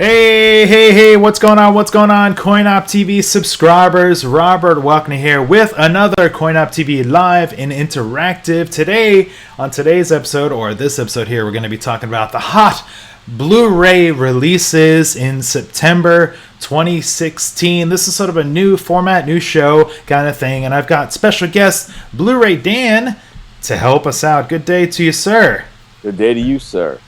Hey, what's going on? CoinOpTV subscribers, Robert Welkner here with another CoinOpTV live and interactive. Today, on today's episode, or this episode here, we're going to be talking about the hot Blu-ray releases in September 2016. This is sort of a new format, new show kind of thing, and I've got special guest Blu-ray Dan to help us out. Good day to you, sir. Good day to you, sir.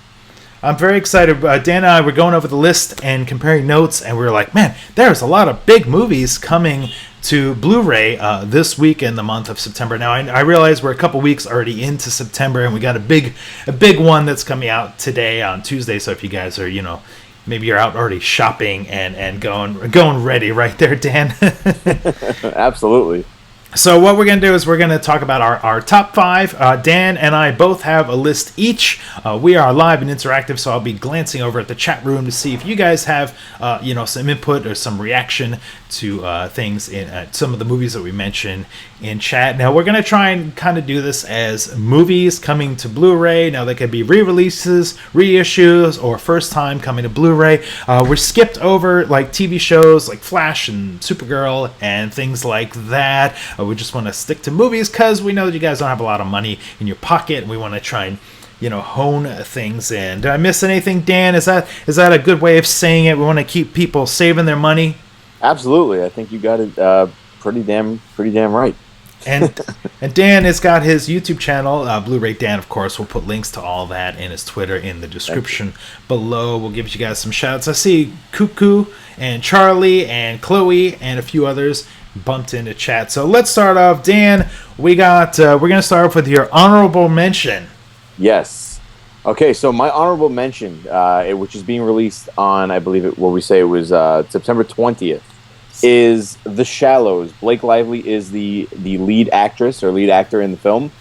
I'm very excited. Dan and I were going over the list and comparing notes, and we were like, man, there's a lot of big movies coming to Blu-ray this week in the month of September. Now, I realize we're a couple weeks already into September, and we got a big one that's coming out today on Tuesday. So if you guys are, maybe you're out already shopping and going ready right there, Dan. Absolutely. So what we're going to do is we're going to talk about our top five. Dan and I both have a list each. We are live and interactive, so I'll be glancing over at the chat room to see if you guys have some input or some reaction to things in some of the movies that we mentioned in chat. Now, we're going to try and kind of do this as movies coming to Blu-ray. Now, they could be re-releases, reissues, or first time coming to Blu-ray. We're skipped over like TV shows like Flash and Supergirl and things like that. We just want to stick to movies because we know that you guys don't have a lot of money in your pocket, and we want to try and hone things in. Did I miss anything, Dan? Is that a good way of saying it? We want to keep people saving their money. Absolutely, I think you got it pretty damn right. And Dan has got his YouTube channel, Blu-ray Dan, of course. We'll put links to all that and his Twitter in the description below. We'll give you guys some shouts. I see Cuckoo and Charlie and Chloe and a few others bumped into chat. So let's start off. Dan, we're going to start off with your honorable mention. Yes. Okay, so my honorable mention, which is being released on, I believe it was September 20th, is The Shallows. Blake Lively is the lead actress or lead actor in the film,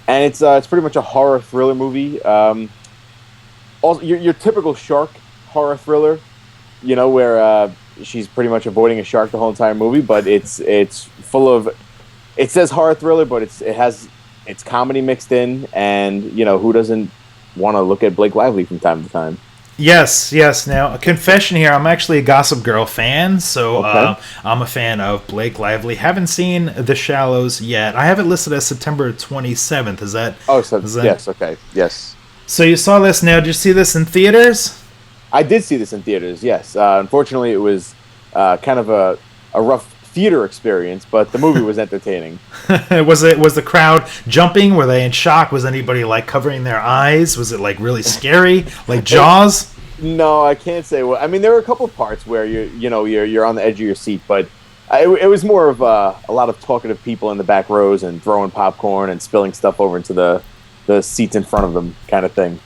and it's pretty much a horror thriller movie. Also, your typical shark horror thriller, where she's pretty much avoiding a shark the whole entire movie, but it's full of. It says horror thriller, but it's comedy mixed in, and who doesn't want to look at Blake Lively from time to time? Yes. Now, a confession here. I'm actually a Gossip Girl fan, so okay. I'm a fan of Blake Lively. Haven't seen The Shallows yet. I have it listed as September 27th. Is that? Oh, yes. Okay. Yes. So you saw this now. Did you see this in theaters? I did see this in theaters, yes. Unfortunately, it was kind of a rough theater experience, but the movie was entertaining. Was the crowd jumping? Were they in shock? Was anybody covering their eyes? Was it really scary, like Jaws? No, I can't say. Well, I mean, there were a couple of parts where you're on the edge of your seat, but it was more of a lot of talkative people in the back rows and throwing popcorn and spilling stuff over into the seats in front of them, kind of thing.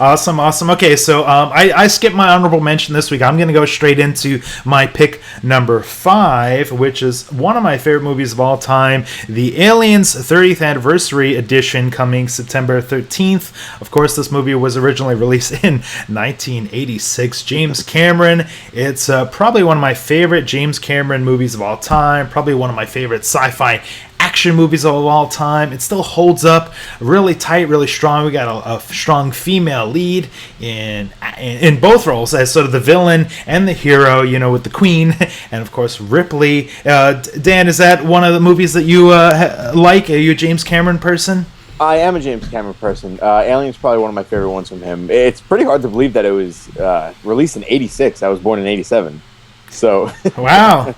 Awesome. Okay, so I skipped my honorable mention this week. I'm going to go straight into my pick number 5, which is one of my favorite movies of all time, The Aliens 30th Anniversary Edition, coming September 13th. Of course, this movie was originally released in 1986. James Cameron. It's probably one of my favorite James Cameron movies of all time, probably one of my favorite sci-fi action movies of all time. It still holds up really tight, really strong. We got a strong female lead in both roles as sort of the villain and the hero, with the Queen and of course Ripley. Dan, is that one of the movies that you like? Are you a James Cameron person? I am a James Cameron person. Alien's probably one of my favorite ones from him. It's pretty hard to believe that it was released in '86. I was born in '87, so wow.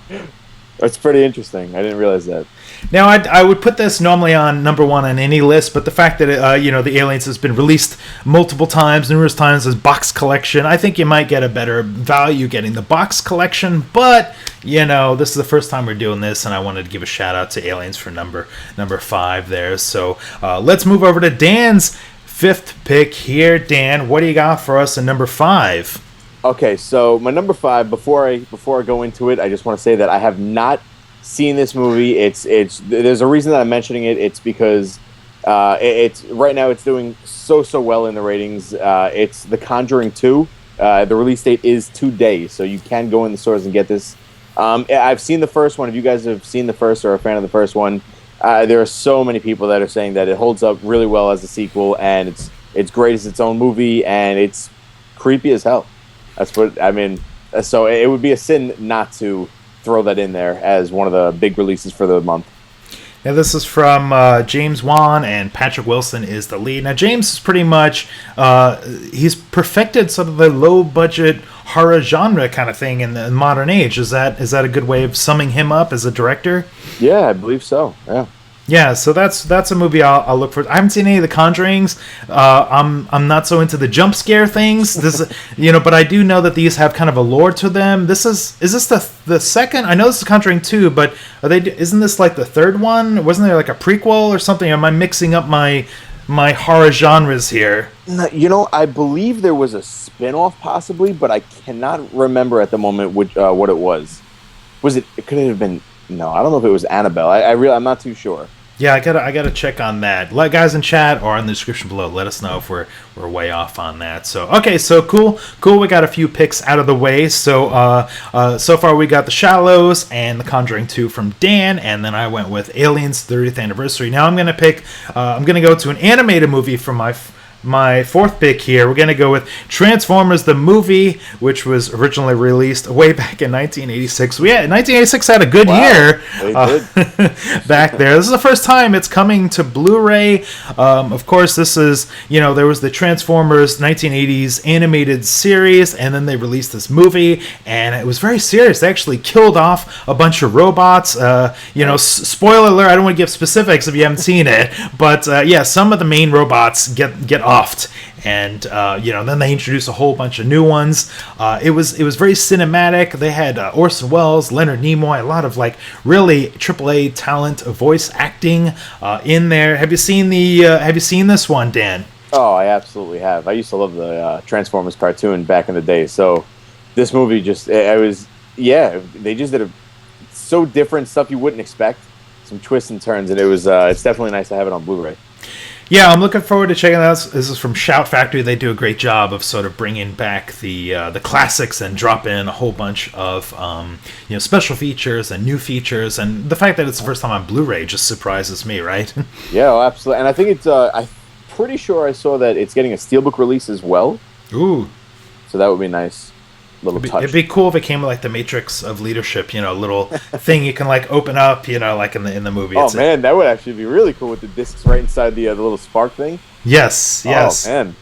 It's pretty interesting. I didn't realize that. Now, I would put this normally on number 1 on any list, but the fact that The Aliens has been released multiple times, numerous times as box collection, I think you might get a better value getting the box collection. But this is the first time we're doing this, and I wanted to give a shout out to Aliens for number 5 there. So let's move over to Dan's 5th pick here. Dan, what do you got for us in number 5? Okay, so my number 5. Before I go into it, I just want to say that I have not seen this movie. It's there's a reason that I'm mentioning it. It's because it's right now it's doing so well in the ratings. It's The Conjuring 2. The release date is today, so you can go in the stores and get this. I've seen the first one. If you guys have seen the first or are a fan of the first one, there are so many people that are saying that it holds up really well as a sequel, and it's great as its own movie, and it's creepy as hell. That's what I mean. So it would be a sin not to throw that in there as one of the big releases for the month. Yeah, this is from James Wan, and Patrick Wilson is the lead. Now, James is pretty much, he's perfected sort of the low-budget horror genre kind of thing in the modern age. Is that a good way of summing him up as a director? Yeah, I believe so, yeah. Yeah, so that's a movie I'll look for. I haven't seen any of the Conjurings. I'm not so into the jump scare things. This, but I do know that these have kind of a lore to them. Is this the second? I know this is Conjuring 2, but isn't this like the third one? Wasn't there like a prequel or something? Am I mixing up my horror genres here? No, I believe there was a spin-off possibly, but I cannot remember at the moment what it was. Was it? It could have been. No, I don't know if it was Annabelle. I'm not too sure. Yeah, I gotta check on that. Let guys in chat or in the description below, let us know if we're way off on that. So okay, so cool. We got a few picks out of the way. So so far we got The Shallows and The Conjuring 2 from Dan, and then I went with Aliens 30th Anniversary. Now I'm gonna go to an animated movie from my fourth pick here. We're going to go with Transformers the movie, which was originally released way back in 1986. 1986 had a good year back there. This is the first time it's coming to Blu-ray. Of course, this is, there was the Transformers 1980s animated series, and then they released this movie, and it was very serious. They actually killed off a bunch of robots. Spoiler alert, I don't want to give specifics if you haven't seen it, but some of the main robots get offed, and then they introduced a whole bunch of new ones. It was very cinematic. They had Orson Welles, Leonard Nimoy, a lot of like really AAA talent voice acting in there. Have you seen this one, Dan? Oh, I absolutely have. I used to love the Transformers cartoon back in the day. So this movie they just did so different stuff you wouldn't expect, some twists and turns, and it's definitely nice to have it on Blu-ray. Yeah, I'm looking forward to checking that out. This is from Shout Factory. They do a great job of sort of bringing back the classics and drop in a whole bunch of special features and new features. And the fact that it's the first time on Blu-ray just surprises me, right? Yeah, absolutely. And I think it's I'm pretty sure I saw that it's getting a steelbook release as well. Ooh. So that would be nice. It'd be cool if it came with like the Matrix of Leadership, a little thing you can like open up, like in the movie. Oh man, that would actually be really cool with the discs right inside the little spark thing. Yes. Oh man,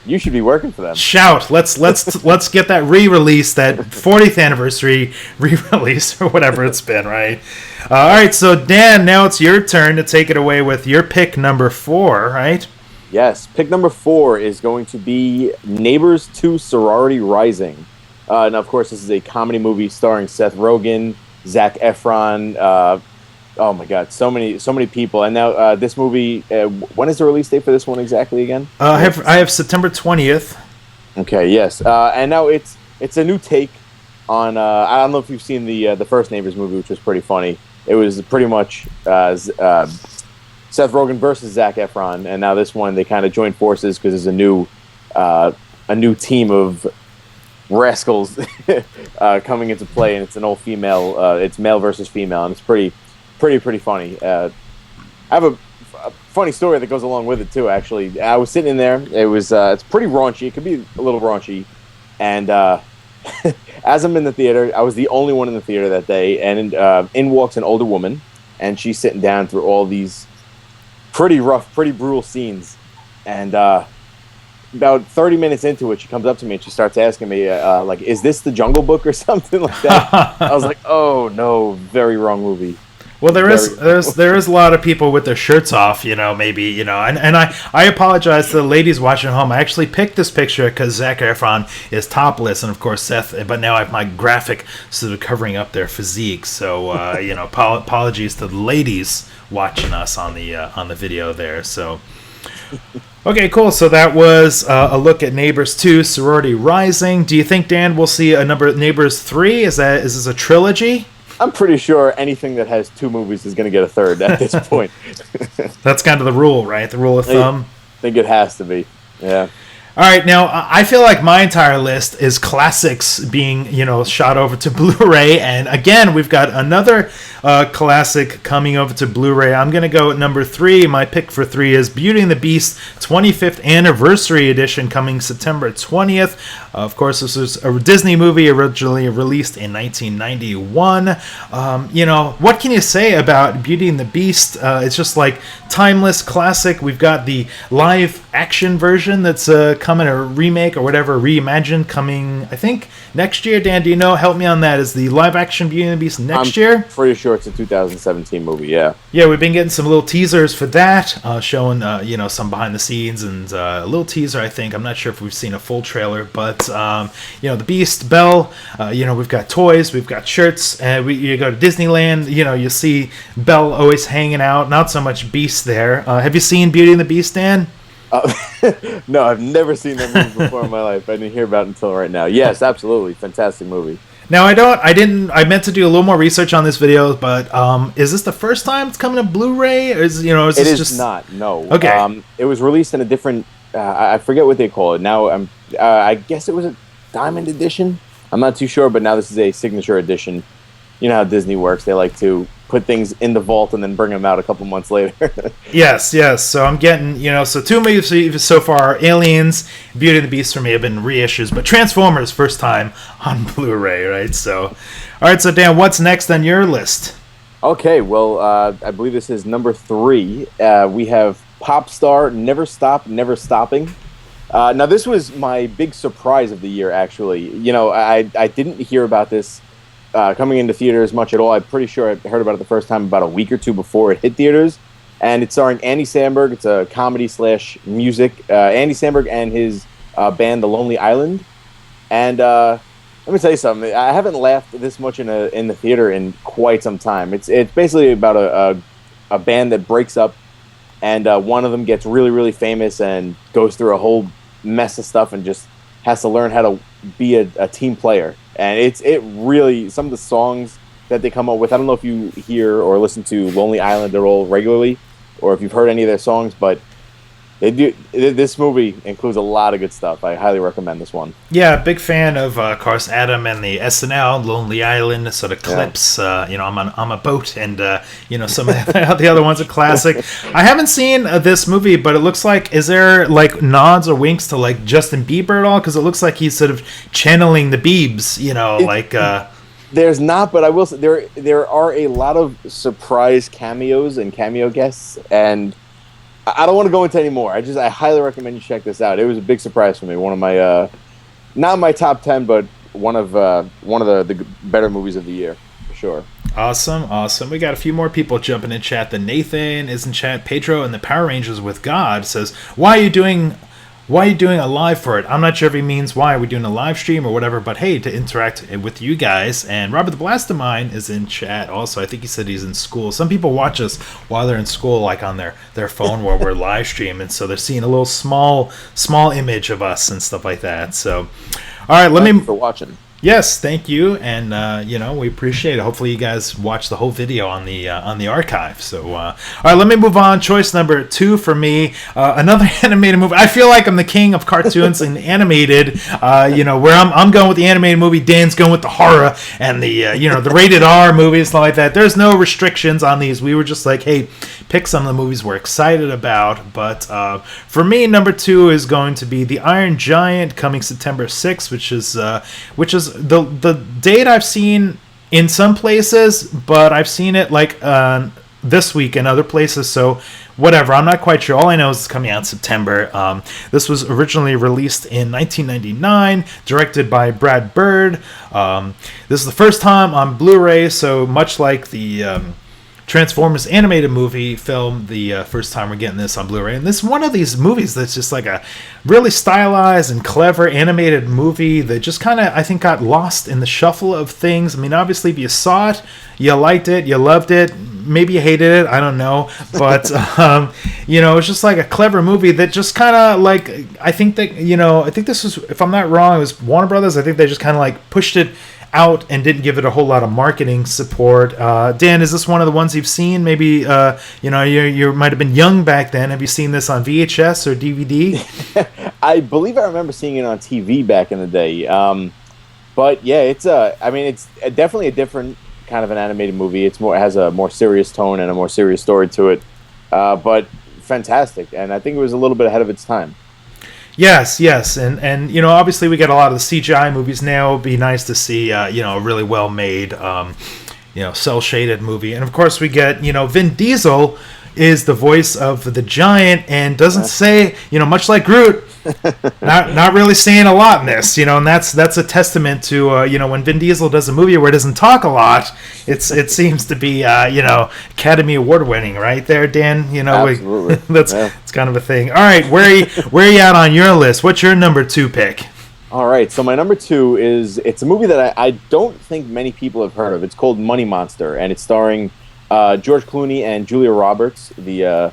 you should be working for them. Shout! Let's get that re-release, that 40th anniversary re-release or whatever it's been, right? All right, so Dan, now it's your turn to take it away with your pick number 4, right? Yes, pick number 4 is going to be Neighbors 2: Sorority Rising. Now, of course, this is a comedy movie starring Seth Rogen, Zac Efron. Oh my God, so many people. And now this movie. When is the release date for this one exactly again? I have September 20th. Okay. Yes. And now it's a new take on. I don't know if you've seen the first Neighbors movie, which was pretty funny. It was pretty much Seth Rogen versus Zac Efron, and now this one they kind of joined forces because there's a new team of rascals coming into play, and it's an all-female. It's male versus female, and it's pretty funny. I have a funny story that goes along with it too. Actually, I was sitting in there. It's pretty raunchy. It could be a little raunchy, and as I'm in the theater, I was the only one in the theater that day, and in walks an older woman, and she's sitting down through all these pretty rough, pretty brutal scenes, and about 30 minutes into it, she comes up to me and she starts asking me, like, is this the Jungle Book or something like that? I was like, oh no, very wrong movie. Well, there is a lot of people with their shirts off, maybe, and I apologize to the ladies watching at home. I actually picked this picture because Zac Efron is topless, and of course Seth, but now I have my graphic sort of covering up their physique. So, apologies to the ladies watching us on the video there. So. Okay, cool. So that was a look at Neighbors 2: Sorority Rising. Do you think, Dan, we'll see a number Neighbors 3? Is this a trilogy? I'm pretty sure anything that has 2 movies is going to get a third at this point. That's kind of the rule, right? The rule of thumb. I think it has to be. Yeah. All right, now I feel like my entire list is classics being, shot over to Blu-ray, and again, we've got another classic coming over to Blu-ray. I'm gonna go at number 3. My pick for 3 is Beauty and the Beast 25th Anniversary Edition, coming September 20th. Of course, this was a Disney movie originally released in 1991. What can you say about Beauty and the Beast? It's just like timeless classic. We've got the live action version that's coming, a remake or whatever, reimagined, coming, I think, next year. Dan, do you know? Help me on that. Is the live action Beauty and the Beast next year? Pretty sure it's a 2017 movie, yeah. Yeah, we've been getting some little teasers for that, showing, some behind the scenes and a little teaser, I think. I'm not sure if we've seen a full trailer, but, the Beast, Belle, we've got toys, we've got shirts, and you go to Disneyland, you see Belle always hanging out, not so much Beast there. Have you seen Beauty and the Beast, Dan? No, I've never seen that movie before in my life. I didn't hear about it until right now. Yes, absolutely. Fantastic movie. Now, I meant to do a little more research on this video, but is this the first time it's coming to Blu-ray? Or is this just not, no. Okay. It was released in a different, I forget what they call it. Now, I guess it was a Diamond Edition? I'm not too sure, but now this is a signature edition. You know how Disney works. They like to put things in the vault and then bring them out a couple months later. Yes. So I'm getting, so 2 movies so far, Aliens, Beauty and the Beast for me have been reissues, but Transformers first time on Blu-ray, right? So, all right, so Dan, what's next on your list? Okay, well, I believe this is number 3. We have Pop Star, Never Stop, Never Stopping. Now, this was my big surprise of the year, actually. I didn't hear about this coming into theaters much at all. I'm pretty sure I heard about it the first time about a week or two before it hit theaters. And it's starring Andy Samberg. It's a comedy/music. Andy Samberg and his band, The Lonely Island. And let me tell you something. I haven't laughed this much in the theater in quite some time. It's basically about a band that breaks up, and one of them gets really, really famous and goes through a whole mess of stuff and just has to learn how to be a team player. And it really, some of the songs that they come up with, I don't know if you hear or listen to Lonely Island at all regularly, or if you've heard any of their songs, but this movie includes a lot of good stuff. I highly recommend this one. Yeah, big fan of course, Adam and the SNL Lonely Island sort of clips. Yeah. I'm a boat, and some of the other ones are classic. I haven't seen this movie, but it looks like, is there like nods or winks to like Justin Bieber at all? Because it looks like he's sort of channeling the Biebs. There's not, but I will say there are a lot of surprise cameos and cameo guests, and I don't want to go into any more. I highly recommend you check this out. It was a big surprise for me. One of my, not my top 10, but one of the better movies of the year, for sure. Awesome. We got a few more people jumping in chat. The Nathan is in chat. Pedro and the Power Rangers with God says, Why are you doing a live for it? I'm not sure if he means why are we doing a live stream or whatever, but hey, to interact with you guys. And Robert the Blastamine is in chat also. I think he said he's in school. Some people watch us while they're in school, like on their phone while we're live streaming, so they're seeing a little small image of us and stuff like that. So, all right, Thank you for watching. Yes, thank you, and we appreciate it. Hopefully, you guys watch the whole video on the archive. So, all right, let me move on. Choice number 2 for me, another animated movie. I feel like I'm the king of cartoons and animated. Where I'm going with the animated movie, Dan's going with the horror and the the rated R movies, stuff like that. There's no restrictions on these. We were just like, hey, pick some of the movies we're excited about. But for me, number 2 is going to be The Iron Giant, coming September 6th, which is the date I've seen in some places, but I've seen it like this week in other places, so whatever, I'm not quite sure. All I know is it's coming out in September. This was originally released in 1999, directed by Brad Bird. This is the first time on Blu-ray, so much like the Transformers animated movie film, the first time we're getting this on Blu-ray. And this is one of these movies that's just like a really stylized and clever animated movie that just kind of, I think, got lost in the shuffle of things. I mean, obviously, if you saw it, you liked it, you loved it, maybe you hated it, I don't know. But, it's just like a clever movie that just kind of like, I think this was, if I'm not wrong, it was Warner Brothers. I think they just kind of like pushed it out and didn't give it a whole lot of marketing support. Dan, is this one of the ones you've seen? Maybe you might have been young back then. Have you seen this on VHS or DVD? I believe I remember seeing it on TV back in the day. But yeah, I mean, it's definitely a different kind of an animated movie. It has a more serious tone and a more serious story to it. But fantastic, and I think it was a little bit ahead of its time. Yes, yes, and you know, obviously we get a lot of the CGI movies now. It'd be nice to see you know, a really well made you know, cell shaded movie, and of course we get, you know, Vin Diesel is the voice of the giant and doesn't say, you know, much like Groot, not really saying a lot in this, you know, and that's a testament to you know, when Vin Diesel does a movie where he doesn't talk a lot, it seems to be you know, Academy Award winning, right there, Dan. You know, Absolutely. It's kind of a thing. All right, where are you at on your list? What's your number 2 pick? All right, so my number 2 it's a movie that I don't think many people have heard of. It's called Money Monster, and it's starring George Clooney and Julia Roberts, the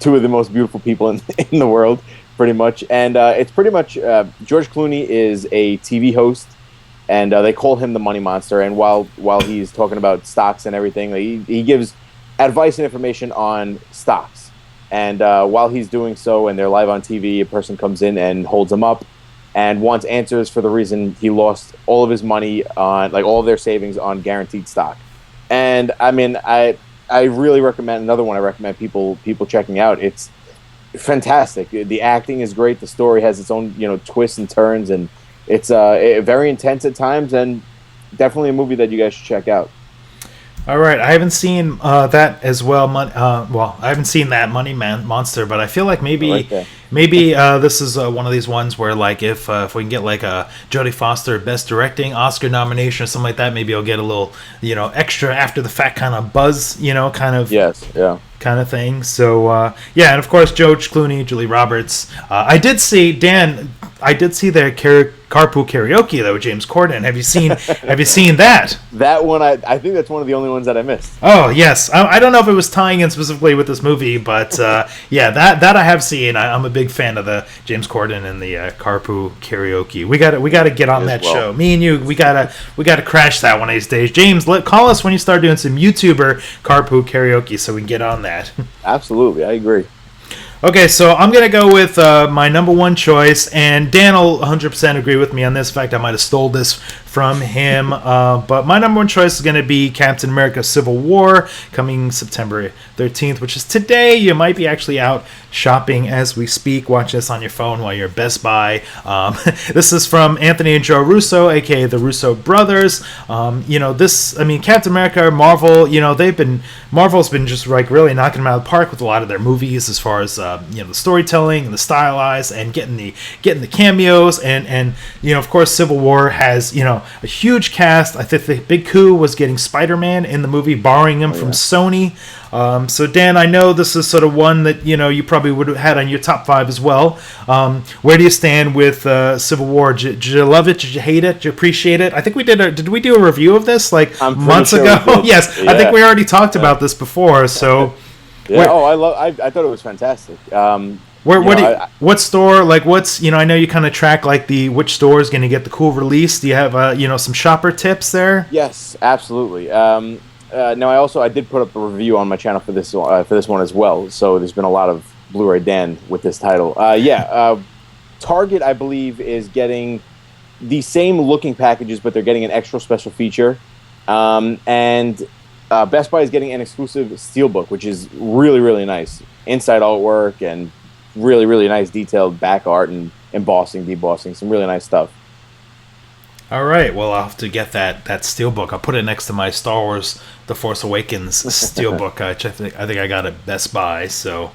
two of the most beautiful people in the world, pretty much. And it's pretty much George Clooney is a TV host, and they call him the Money Monster. And while he's talking about stocks and everything, he gives advice and information on stocks. And while he's doing so, and they're live on TV, a person comes in and holds him up and wants answers for the reason he lost all of his money on, like, all of their savings on guaranteed stock. And I mean, I really recommend, another one I recommend people checking out. It's fantastic. The acting is great. The story has its own, you know, twists and turns, and it's very intense at times, and definitely a movie that you guys should check out. All right, I haven't seen that as well. Well, I haven't seen that Monster, but I feel like maybe this is one of these ones where, like, if we can get like a Jodie Foster Best Directing Oscar nomination or something like that, maybe I'll get a little, you know, extra after the fact kind of buzz, you know, kind of kind of thing. So yeah, and of course George Clooney, Julie Roberts. I did see their Carpool Karaoke though, James Corden. Have you seen that? That one, I think that's one of the only ones that I missed. Oh yes, I don't know if it was tying in specifically with this movie, but yeah, that I have seen. I'm a big fan of the James Corden and the Carpool Karaoke. We got to get on that show. Me and you, we gotta crash that one of these days. James, call us when you start doing some YouTuber Carpool Karaoke so we can get on that. Absolutely, I agree. Okay, so I'm going to go with my number 1 choice, and Dan will 100% agree with me on this. In fact, I might have stole this from him. But my number 1 choice is going to be Captain America Civil War, coming September 13th, which is today. You might be actually out shopping as we speak. Watch this on your phone while you're at Best Buy. This is from Anthony and Joe Russo, a.k.a. the Russo brothers. You know, Captain America, Marvel, you know, Marvel's been just like really knocking them out of the park with a lot of their movies as far as you know, the storytelling and the stylized and getting the cameos and you know, of course Civil War has, you know, a huge cast. I think the big coup was getting Spider-Man in the movie, borrowing him from Sony. So Dan, I know this is sort of one that, you know, you probably would have had on your top 5 as well. Where do you stand with Civil War? Did you love it? Did you hate it? Did you appreciate it? I think we did we do a review of this like months ago? Yes, yeah. I think we already talked about this before. So yeah. I thought it was fantastic. What store, like, what's, you know, I know you kind of track like which store is going to get the cool release. Do you have you know, some shopper tips there? Yes, absolutely. Now I did put up a review on my channel for this one as well. So there's been a lot of Blu-ray Dan with this title. Target, I believe, is getting the same looking packages, but they're getting an extra special feature. And Best Buy is getting an exclusive steelbook, which is really, really nice. Inside artwork and really, really nice detailed back art and embossing, debossing, some really nice stuff. All right, well, I'll have to get that steelbook. I'll put it next to my Star Wars The Force Awakens steelbook, which I think I got at Best Buy. So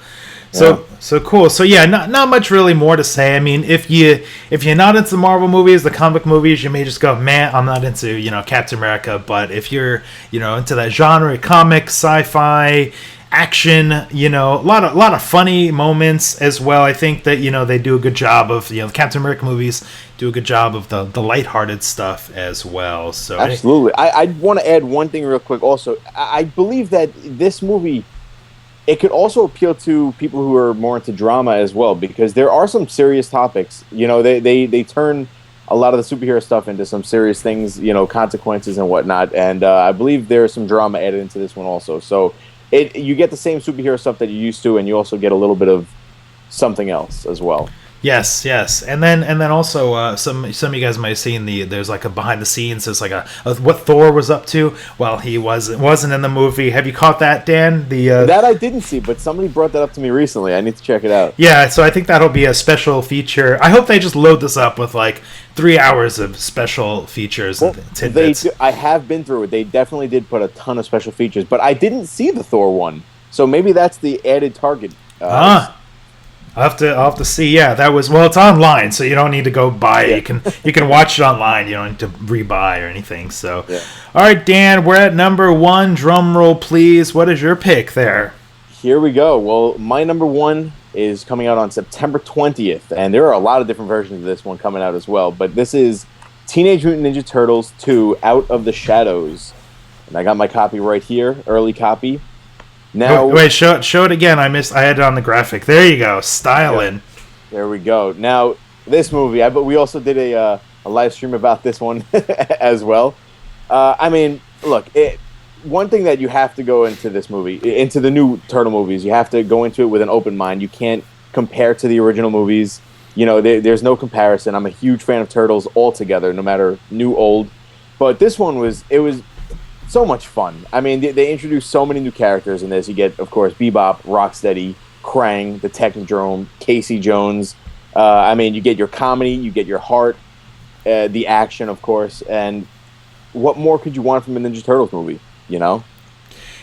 cool. So yeah, not much really more to say. I mean, if you're not into the Marvel movies, the comic movies, you may just go, man, I'm not into, you know, Captain America. But if you're, you know, into that genre, comic, sci-fi, action, you know, a lot of funny moments as well. I think that, you know, they do a good job of, you know, the Captain America movies do a good job of the lighthearted stuff as well. So absolutely. I want to add one thing real quick also. I believe that this movie, it could also appeal to people who are more into drama as well, because there are some serious topics. You know, they turn a lot of the superhero stuff into some serious things, you know, consequences and whatnot. And I believe there's some drama added into this one also. So you get the same superhero stuff that you're used to, and you also get a little bit of something else as well. Yes, and then also some of you guys might have seen there's like a behind the scenes. There's like a what Thor was up to while he wasn't in the movie. Have you caught that, Dan? That I didn't see, but somebody brought that up to me recently. I need to check it out. Yeah, so I think that'll be a special feature. I hope they just load this up with like 3 hours of special features and tidbits. I have been through it. They definitely did put a ton of special features, but I didn't see the Thor one. So maybe that's the added target. I'll have to see. Yeah, that was it's online, so you don't need to go buy it. Yeah. You can watch it online. You don't need to rebuy or anything. So, yeah. All right, Dan, we're at number 1. Drum roll, please. What is your pick there? Here we go. Well, my number 1 is coming out on September 20th, and there are a lot of different versions of this one coming out as well. But this is Teenage Mutant Ninja Turtles 2: Out of the Shadows, and I got my copy right here, early copy. Now, wait, show it again. I had it on the graphic. There you go, styling. There we go. Now, this movie, but we also did a live stream about this one as well. I mean, look, one thing that you have to go into this movie, into the new Turtle movies, you have to go into it with an open mind. You can't compare to the original movies. You know, there's no comparison. I'm a huge fan of Turtles altogether, no matter new, old. But this one was so much fun. I mean, they introduced so many new characters in this. You get, of course, Bebop, Rocksteady, Krang, the Technodrome, Casey Jones. I mean, you get your comedy, you get your heart, the action, of course. And what more could you want from a Ninja Turtles movie, you know?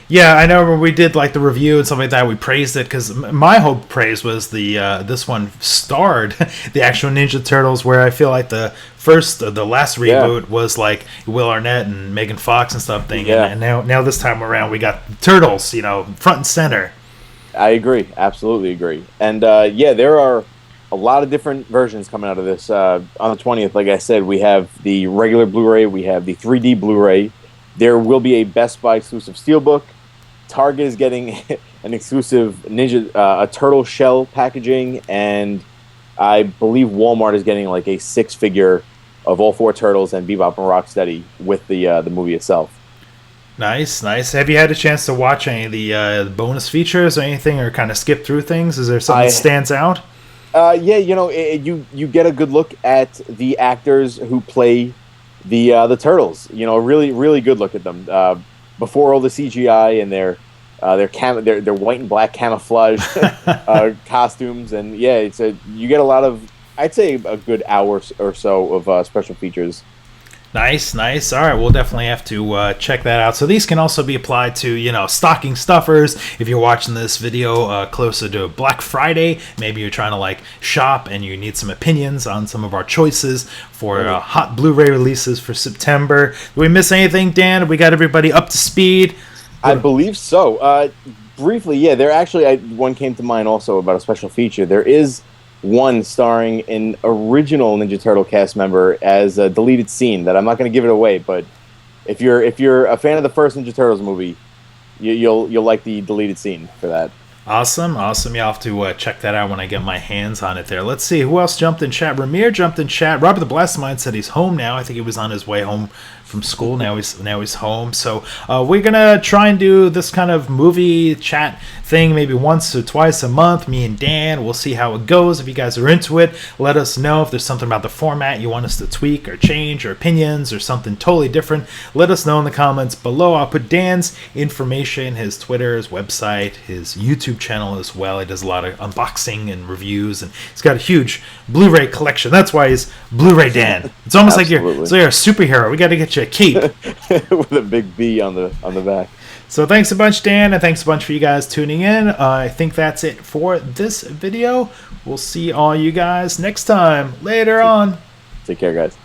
Yeah, I know when we did like the review and something like that, we praised it because my whole praise was this one starred the actual Ninja Turtles, where I feel like the last reboot was like Will Arnett and Megan Fox and stuff thing, and now this time around we got the Turtles, front and center. I agree, absolutely agree, and there are a lot of different versions coming out of this. On the 20th, like I said, we have the regular Blu-ray, we have the 3D Blu-ray. There will be a Best Buy exclusive Steelbook. Target is getting an exclusive a turtle shell packaging, and I believe Walmart is getting like a 6-figure of all 4 turtles and Bebop and Rocksteady with the movie itself. Nice. Have you had a chance to watch any of the bonus features or anything, or kind of skip through things? Is there something that stands out? You get a good look at the actors who play the turtles. Really, really good look at them. Before all the CGI and their white and black camouflage costumes, and you get a lot of, I'd say, a good hour or so of special features. Nice. All right, we'll definitely have to check that out. So these can also be applied to, stocking stuffers. If you're watching this video closer to Black Friday, maybe you're trying to like shop and you need some opinions on some of our choices for hot Blu-ray releases for September. Did we miss anything, Dan? Have we got everybody up to speed? I believe so. Briefly, there actually one came to mind also about a special feature. There is one starring an original Ninja Turtle cast member as a deleted scene that I'm not going to give it away, but if you're a fan of the first Ninja Turtles movie, you'll like the deleted scene for that. Awesome. Yeah, I'll have to check that out when I get my hands on it there. Let's see, who else jumped in chat? Ramir jumped in chat. Robert the Blastmind said he's home now. I think he was on his way home from school. Now he's home. So we're going to try and do this kind of movie chat thing maybe once or twice a month, me and Dan. We'll see how it goes. If you guys are into it, let us know. If there's something about the format you want us to tweak or change, or opinions or something totally different, let us know in the comments below. I'll put Dan's information, his Twitter, his website, his YouTube channel as well. He does a lot of unboxing and reviews, and he's got a huge Blu-ray collection. That's why he's Blu-ray Dan. It's almost like you're a superhero. We got to get you a cape with a big B on the back. So thanks a bunch, Dan, and thanks a bunch for you guys tuning in. I think that's it for this video. We'll see all you guys next time. Later on. Take care, guys.